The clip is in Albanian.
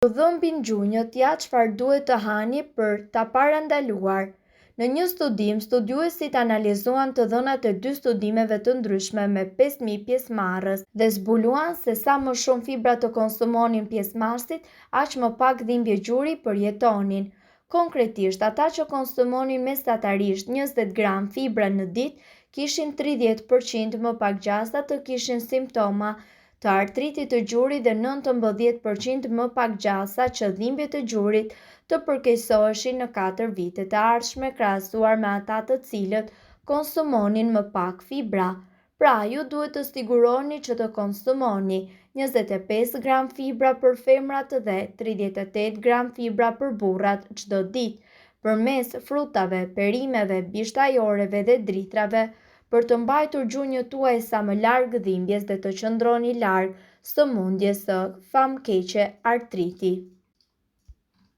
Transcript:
Dhëmbin gjunjët ja çfarë duhet të hani për ta parandaluar. Në një studim, studiuesit analizuan të dhënat e 2 studimeve të ndryshme me 5.000 pjesëmarrës dhe zbuluan se sa më shumë fibra të konsumonin pjesëmarrësit, aq më pak dhimbje gjuri përjetonin. Konkretisht, ata që konsumonin mesatarisht 20 gram fibra në ditë kishin 30% më pak gjasa të kishin simptoma të artritit të gjurit dhe 19% më pak gjasa që dhimbjet e gjurit të përkeqësoheshin në 4 vitet e ardhshme krahasuar me ata të cilët konsumonin më pak fibra. Pra, ju duhet të siguroni që të konsumoni 25 gram fibra për femrat dhe 38 gram fibra për burrat çdo ditë, përmes frutave, perimeve, bishtajoreve dhe dritrave, për të mbajtur gjunjët tuaj sa më larg dhimbjes dhe të qëndroni larg sëmundjes së famkeqe artriti.